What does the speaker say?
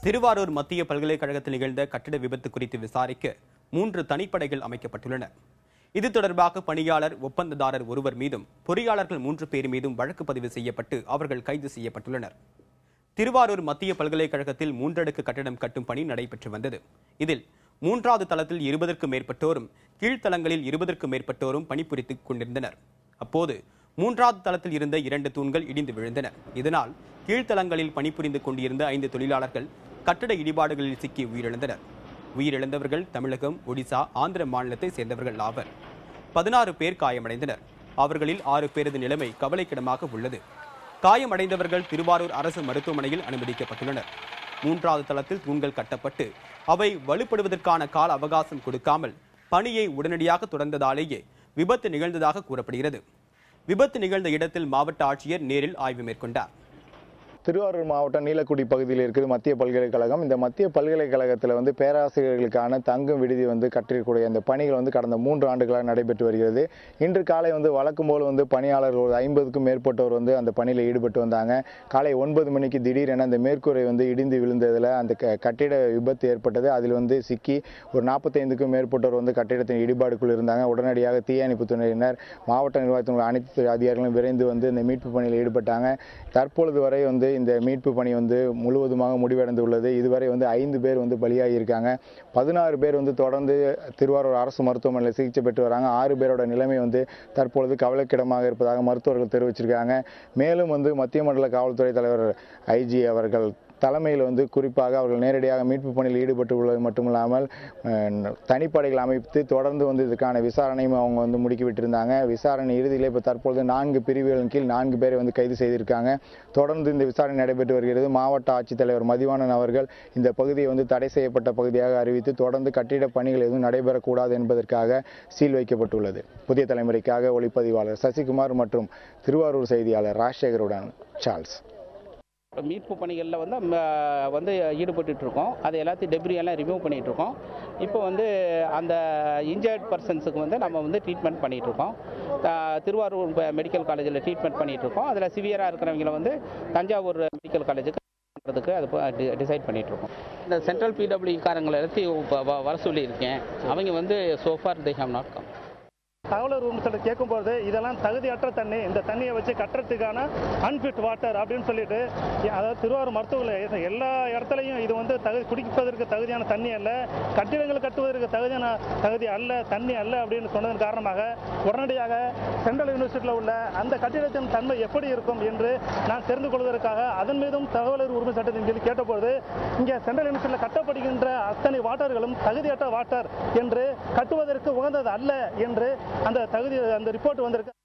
திருவாரூர் மத்திய பல்கலைக்கழகத்தில் நிகழ்ந்த கட்டிட விபத்து குறித்து விசாரிக்க 3 தனிப்படைகள் அமைக்கப்பட்டுள்ளன. இது தொடர்பாக பணியாளர் ஒப்பந்ததாரர் ஒருவர் மீதும் பொறியாளர்கள் 3 பேர் மீதும் வழக்கு பதிவு செய்யப்பட்டு அவர்கள் கைது செய்யப்பட்டுள்ளனர். திருவாரூர் மத்திய பல்கலைக்கழகத்தில் 3 அடுக்கு கட்டடம் கட்டும் பணி நடைபெற்று வந்தது. இதில் 3வது தளத்தில் 20க்கும் மேற்பட்டோரும் கீழ்த்தளங்களில் 20க்கும் மேற்பட்டோரும் பணிபுரித்துக் கொண்டிருந்தனர். அப்போது 3வது தளத்தில் இருந்த 2 தூண்கள் இடிந்து விழுந்தன. இதனால் கீழ்த்தளங்களில் பணிபுரிந்து கொண்டிருந்த 5 தொழிலாளர்கள் கட்டட இடிபாடுகளில் சிக்கி உயிரிழந்தனர். உயிரிழந்தவர்கள் தமிழகம், ஒடிசா, ஆந்திர மாநிலத்தை சேர்ந்தவர்கள் ஆவர். 16 பேர் காயமடைந்தனர். அவர்களில் 6 பேரது நிலைமை கவலைக்கிடமாக உள்ளது. காயமடைந்தவர்கள் திருவாரூர் அரசு மருத்துவமனையில் அனுமதிக்கப்பட்டுள்ளனர். 3வது தளத்தில் தூண்கள் கட்டப்பட்டு அவை வலுப்படுவதற்கான கால அவகாசம் கொடுக்காமல் பணியை உடனடியாக தொடர்ந்ததாலேயே விபத்து நிகழ்ந்ததாக கூறப்படுகிறது. விபத்து நிகழ்ந்த இடத்தில் மாவட்ட ஆட்சியர் நேரில் ஆய்வு மேற்கொண்டார். திருவாரூர் மாவட்டம் நீலக்குடி பகுதியில் இருக்குது மத்திய பல்கலைக்கழகம். இந்த மத்திய பல்கலைக்கழகத்தில் பேராசிரியர்களுக்கான தங்கும் விடுதி கட்டிருக்கூடிய இந்த பணிகள் கடந்த 3 ஆண்டுகளாக நடைபெற்று வருகிறது. இன்று காலை வழக்கம் போல் பணியாளர்கள் 50க்கும் மேற்பட்டோர் அந்த பணியில் ஈடுபட்டு வந்தாங்க. காலை 9 மணிக்கு திடீரென அந்த மேற்கூரை இடிந்து விழுந்ததில் அந்த கட்டிட விபத்து ஏற்பட்டது. அதில் சிக்கி ஒரு 45க்கும் மேற்பட்டோர் கட்டிடத்தின் இடிபாடுக்குள் இருந்தாங்க. உடனடியாக தீயணைப்பு துறையினர், மாவட்ட நிர்வாகத்தின் அனைத்து அதிகாரிகளும் விரைந்து இந்த மீட்பு பணியில் ஈடுபட்டாங்க. தற்பொழுது வரை இந்த மீட்பு பணி முழுவதுமாக முடிவடைந்துள்ளது. இதுவரை 5 பேர் பலியாகி இருக்காங்க. 16 பேர் தொடர்ந்து திருவாரூர் அரசு மருத்துவமனையில் சிகிச்சை பெற்று வராங்க. 6 பேரோட நிலைமை தற்பொழுது கவலைக்கிடமாக இருப்பதாக மருத்துவர்கள் தெரிவிச்சிருக்காங்க. மேலும் மத்திய மண்டல காவல்துறை தலைவர் ஐஜி அவர்கள் தலைமையில் குறிப்பாக அவர்கள் நேரடியாக மீட்பு பணியில் ஈடுபட்டு உள்ளது மட்டுமில்லாமல் தனிப்படைகள் அமைத்து தொடர்ந்து இதற்கான விசாரணையும் அவங்க முடுக்கிவிட்டிருந்தாங்க. விசாரணை இறுதியில் இப்போ தற்பொழுது 4 பிரிவுகளின் கீழ் 4 பேரை கைது செய்திருக்காங்க. தொடர்ந்து இந்த விசாரணை நடைபெற்று வருகிறது. மாவட்ட ஆட்சித்தலைவர் மதிவாணன் அவர்கள் இந்த பகுதியை தடை செய்யப்பட்ட பகுதியாக அறிவித்து தொடர்ந்து கட்டிட பணிகள் எதுவும் நடைபெறக்கூடாது என்பதற்காக சீல் வைக்கப்பட்டுள்ளது. புதிய தலைமுறைக்காக ஒளிப்பதிவாளர் சசிகுமார் மற்றும் திருவாரூர் செய்தியாளர் ராஜசேகருடன் சார்ல்ஸ். மீட்பு பணிகளில் ஈடுபட்டு இருக்கோம். அது எல்லாத்தையும் டெப்ரியெல்லாம் ரிமூவ் பண்ணிட்டு இருக்கோம். இப்போ அந்த இன்ஜர்ட் பர்சன்ஸுக்கு நம்ம ட்ரீட்மெண்ட் பண்ணிட்டு இருக்கோம். திருவாரூர் மெடிக்கல் காலேஜில் ட்ரீட்மெண்ட் பண்ணிட்டு இருக்கோம். அதில் சிவியராக இருக்கிறவங்களை தஞ்சாவூர் மெடிக்கல் காலேஜுக்கு அது டிசைட் பண்ணிட்டு இருக்கோம். இந்த சென்ட்ரல் பிடபிள்யூ காரங்களை எல்லாத்தையும் வர சொல்லியிருக்கேன். அவங்க so far they have not come. தகவல் உரிமை கேட்கும்போது இதெல்லாம் தகுதியற்ற தண்ணி, இந்த தண்ணியை வச்சு கட்டுறதுக்கான அன்ஃபிட் வாட்டர் அப்படின்னு சொல்லிட்டு, அதாவது திருவாரூர் மருத்துவர்கள் எல்லா இடத்துலையும் இது குடிப்பதற்கு தகுதியான தண்ணி அல்ல, கட்டிடங்கள் கட்டுவதற்கு தகுதி அல்ல, தண்ணி அல்ல அப்படின்னு சொன்னதன் காரணமாக உடனடியாக சென்ட்ரல் யூனிவர்சிட்டியில் உள்ள அந்த கட்டிடத்தின் தன்மை எப்படி இருக்கும் என்று நான் தெரிந்து கொள்வதற்காக அதன் மீதும் தகவல் உரிமை சட்டத்தின் கீழ் கேட்டபோது, இங்கே சென்ட்ரல் யூனிவர்சிட்டியில் கட்டப்படுகின்ற அத்தனை வாட்டர்களும் தகுதியற்ற வாட்டர் என்று, கட்டுவதற்கு உகந்தது அல்ல என்று அந்த ரிப்போர்ட் வந்திருக்கு.